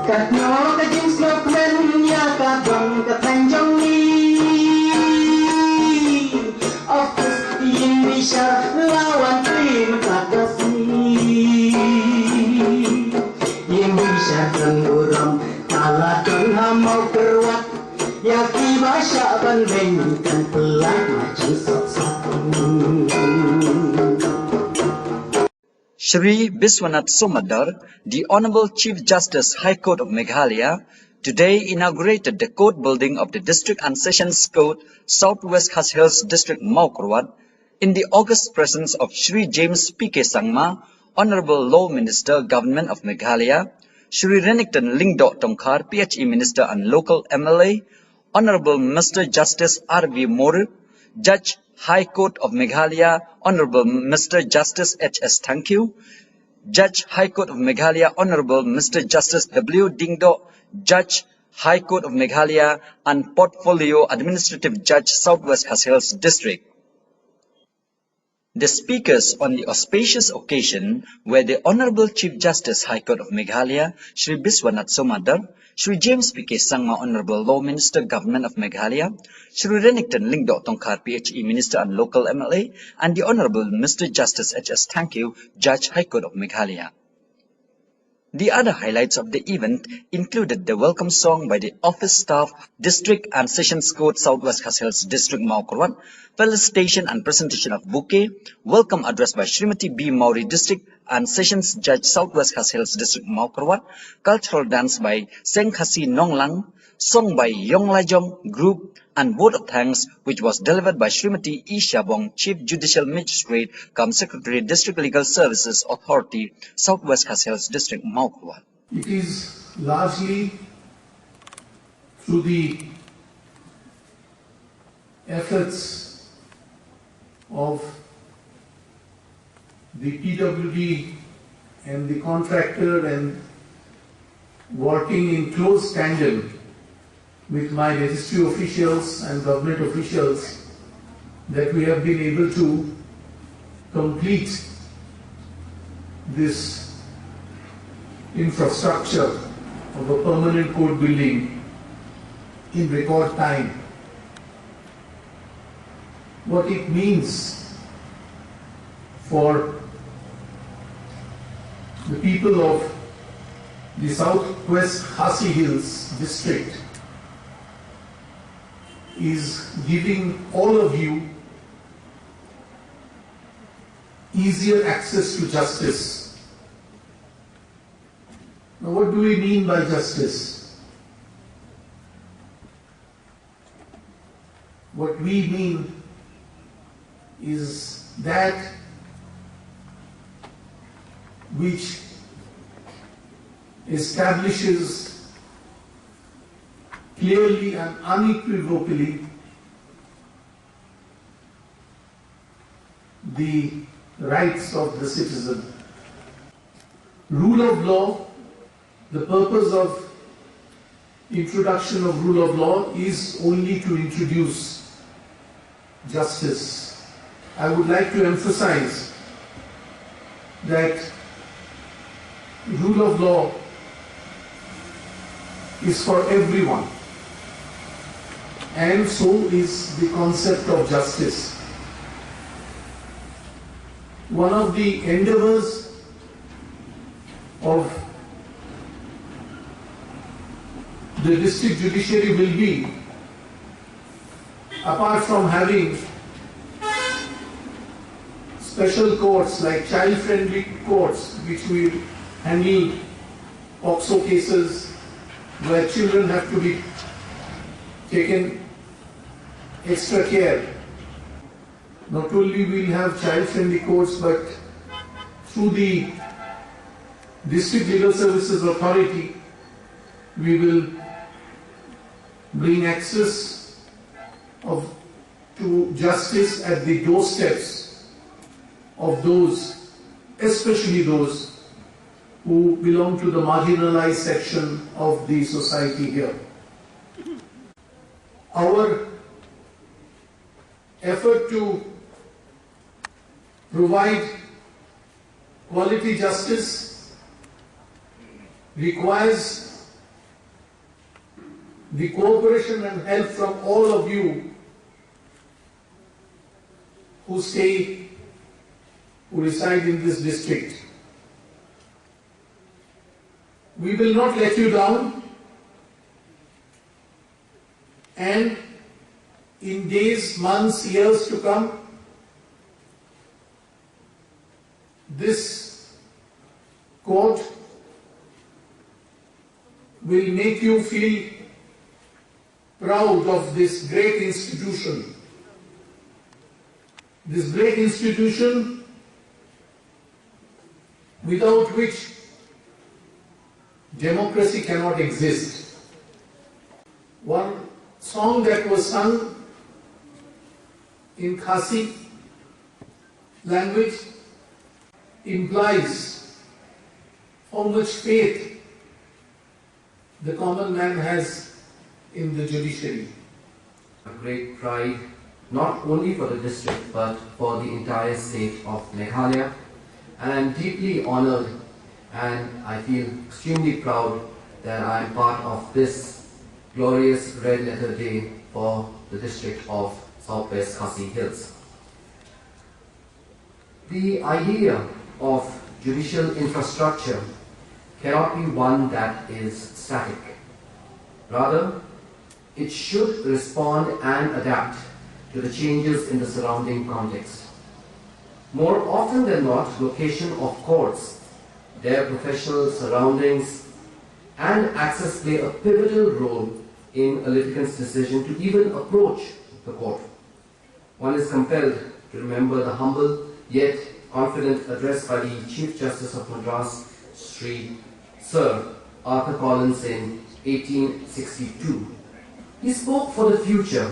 Katno ka James Lockman ya ka dong ka Tanjong ni Office Indonesia lawan tim Khasi Indonesia tengguram talakan hamau keruat ya kibasya bandingkan pelat macam sok-sok Shri Biswanath Somadar, the Honorable Chief Justice High Court of Meghalaya, today inaugurated the court building of the District and Sessions Court, Southwest Khasi Hills District, Maukrwat, in the august presence of Shri James P.K. Sangma, Honorable Law Minister, Government of Meghalaya, Shri Renington Lingdo Tongkhar, PHE Minister and Local MLA, Honorable Mr. Justice R.V. Moru, Judge High Court of Meghalaya, Honorable Mr. Justice H.S. Thanku, Judge High Court of Meghalaya, Honorable Mr. Justice W. Dingdo, Judge High Court of Meghalaya and Portfolio Administrative Judge, Southwest Khasi Hills District. The speakers on the auspicious occasion were the Honorable Chief Justice High Court of Meghalaya, Shri Biswanath Somadar, Shri James P.K. Sangma, Honorable Law Minister, Government of Meghalaya, Shri Renington Lingdo Tongkhar, PHE Minister and Local MLA, and the Honorable Mr. Justice H.S. Thanku, Judge High Court of Meghalaya. The other highlights of the event included the welcome song by the office staff, District and Sessions Court, Southwest Khasi Hills District, Maukrwat, felicitation and presentation of bouquet, welcome address by Srimati B. Mauri, District and Sessions Judge, Southwest Khasi Hills District, Maukrwat, cultural dance by Seng Khasi Nonglang, song by Yong Lajong Group, and vote of thanks which was delivered by Srimati E. Shabong, Chief Judicial Magistrate, cum Secretary, District Legal Services Authority, Southwest Khasi Hills District, Maukrwat. It is largely through the efforts of the PWD and the contractor and working in close tandem with my registry officials and government officials that we have been able to complete this infrastructure of a permanent court building in record time. What it means for the people of the Southwest Khasi Hills District is giving all of you easier access to justice. Now, what do we mean by justice? What we mean is that which establishes clearly and unequivocally the rights of the citizen. Rule of law, the purpose of introduction of rule of law is only to introduce justice. I would like to emphasize that rule of law is for everyone, and so is the concept of justice. One of the endeavors of the district judiciary will be, apart from having special courts like child-friendly courts which will handle POCSO cases where children have to be taken extra care. Not only will have child-friendly courts, but through the District Legal Services Authority, we will bring access to justice at the doorsteps of those, especially those who belong to the marginalized section of the society here. Our effort to provide quality justice requires the cooperation and help from all of you who reside in this district. We will not let you down, and in days, months, years to come, this court will make you feel proud of this great institution. This great institution without which democracy cannot exist. One song that was sung in Khasi language implies how much faith the common man has in the judiciary. A great pride, not only for the district but for the entire state of Meghalaya. And I'm deeply honored and I feel extremely proud that I'm part of this glorious Red Letter Day for the district of Southwest Khasi Hills. The idea of judicial infrastructure cannot be one that is static. Rather, it should respond and adapt to the changes in the surrounding context. More often than not, location of courts, their professional surroundings, and access play a pivotal role in a litigant's decision to even approach the court. One is compelled to remember the humble yet confident address by the Chief Justice of Madras, Sir Arthur Collins in 1862. He spoke for the future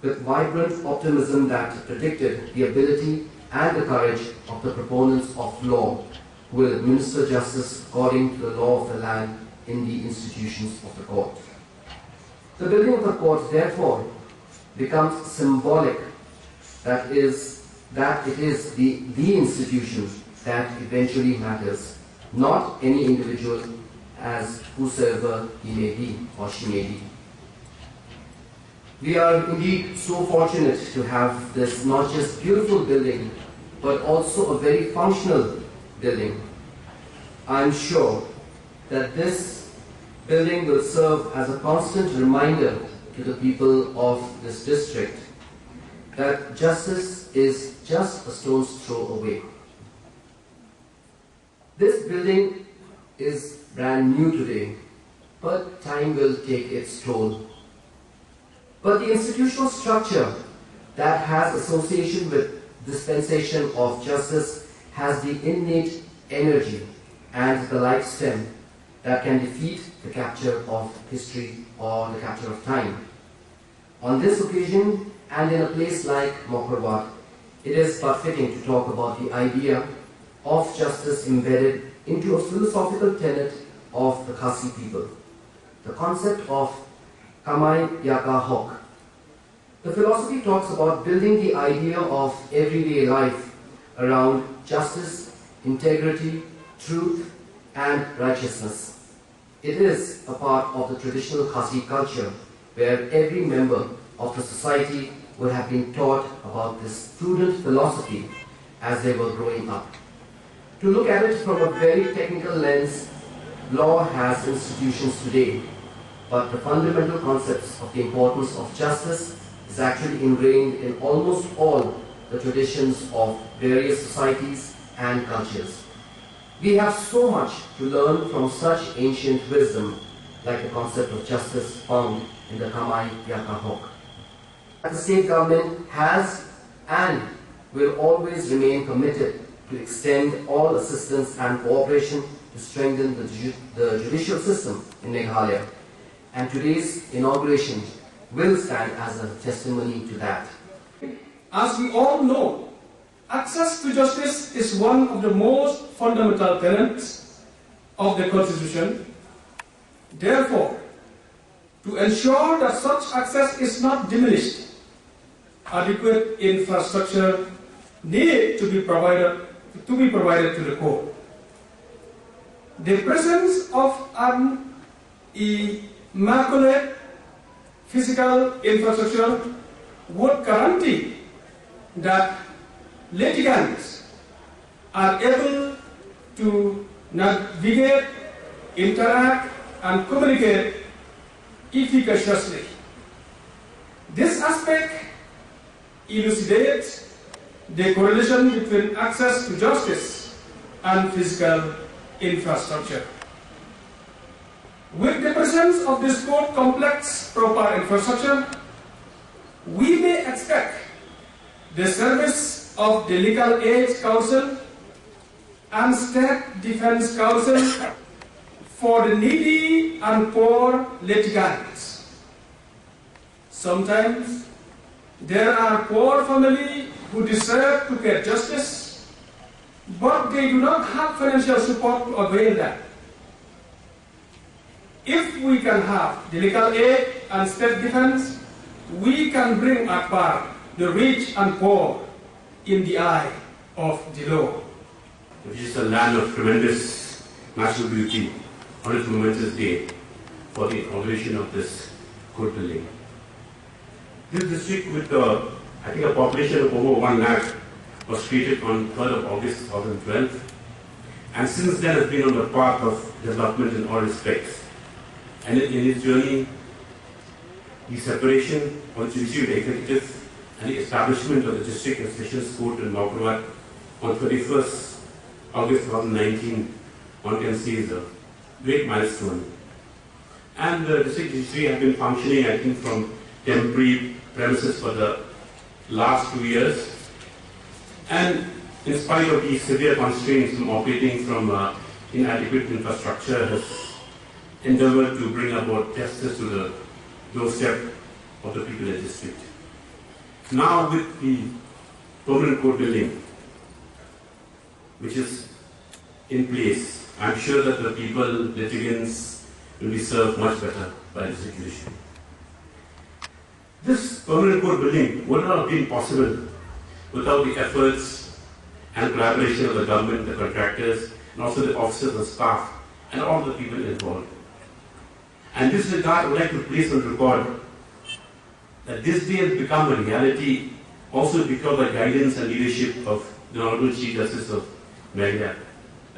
with vibrant optimism that predicted the ability and the courage of the proponents of law who will administer justice according to the law of the land in the institutions of the court. The building of the court, therefore, becomes symbolic that it is the institution that eventually matters, not any individual as whosoever he may be or she may be. We are indeed so fortunate to have this not just beautiful building, but also a very functional building. I'm sure that this building will serve as a constant reminder to the people of this district that justice is just a stone's throw away. This building is brand new today, but time will take its toll. But the institutional structure that has association with dispensation of justice has the innate energy and the life stem that can defeat the capture of history or the capture of time. On this occasion, and in a place like Motivational, it is but fitting to talk about the idea of justice embedded into a philosophical tenet of the Khasi people, the concept of Kamai Yaka Hok. The philosophy talks about building the idea of everyday life around justice, integrity, truth, and righteousness. It is a part of the traditional Khasi culture where every member of the society would have been taught about this prudent philosophy as they were growing up. To look at it from a very technical lens, law has institutions today, but the fundamental concepts of the importance of justice is actually ingrained in almost all the traditions of various societies and cultures. We have so much to learn from such ancient wisdom, like the concept of justice found in the Kamai Yaka Hok. The state government has and will always remain committed to extend all assistance and cooperation to strengthen the judicial system in Meghalaya. And today's inauguration will stand as a testimony to that. As we all know, access to justice is one of the most fundamental tenets of the Constitution. Therefore, to ensure that such access is not diminished, adequate infrastructure need to be provided to the court. The presence of an immaculate physical infrastructure would guarantee that litigants are able to navigate, interact, and communicate efficaciously. This aspect elucidates the correlation between access to justice and physical infrastructure. With the presence of this court complex proper infrastructure, we may expect the service of the Legal Aid Council and State Defense Council for the needy and poor litigants. Sometimes there are poor families who deserve to get justice, but they do not have financial support to avail that. If we can have the legal aid and state defense, we can bring at par the rich and poor in the eye of the law. Which is a land of tremendous natural beauty on its momentous day for the inauguration of this court building. This district with, I think, a population of over 1 lakh was created on 3rd of August 2012, and since then has been on the path of development in all respects. And in its journey, the separation of the judiciary executive and the establishment of the District and Sessions Court in Motivational on 31st August 2019, one can say is a great milestone. And the District Judiciary has been functioning, I think, from temporary premises for the last 2 years. And in spite of the severe constraints from operating from inadequate infrastructure, has endeavored to bring about justice to the doorstep of the people in the district. Now with the permanent court building, which is in place, I'm sure that the people, litigants, will be served much better by this execution. This permanent court building would not have been possible without the efforts and collaboration of the government, the contractors, and also the officers and staff, and all the people involved. And this regard, I would like to place on record that this day has become a reality also because of the guidance and leadership of the Honorable Chief Justice of Meghalaya,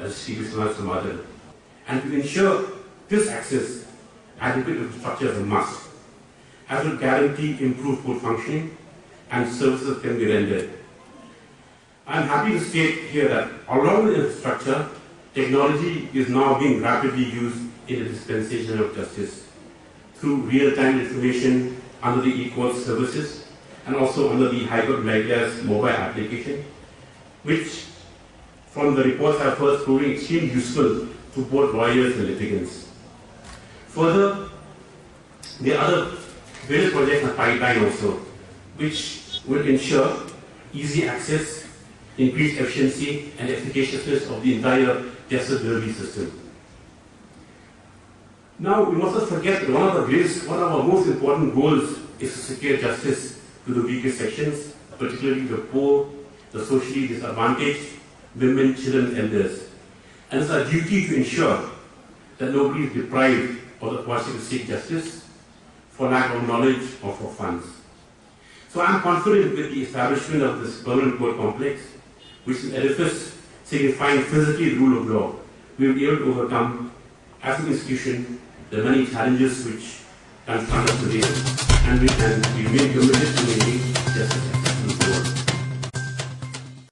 as Sri Vishwanath Samadhan. And to ensure this access, adequate infrastructure is a must, as will guarantee improved court functioning and services can be rendered. I am happy to state here that along with infrastructure, technology is now being rapidly used in the dispensation of justice through real-time information under the e-court services and also under the High Court Meghalaya's mobile application, which from the reports I've heard proving extremely useful to both lawyers and litigants. Further, the other various projects are pipeline also, which will ensure easy access, increased efficiency and efficaciousness of the entire justice delivery system. Now, we must not forget that one of our most important goals is to secure justice to the weakest sections, particularly the poor, the socially disadvantaged, women, children, elders. And it's our duty to ensure that nobody is deprived of the possibility to seek justice for lack of knowledge or for funds. So I am confident with the establishment of this permanent court complex, which is an edifice signifying physically the rule of law, we will be able to overcome, as an institution, the many challenges which confront us today, and we can remain committed to making justice accessible to all.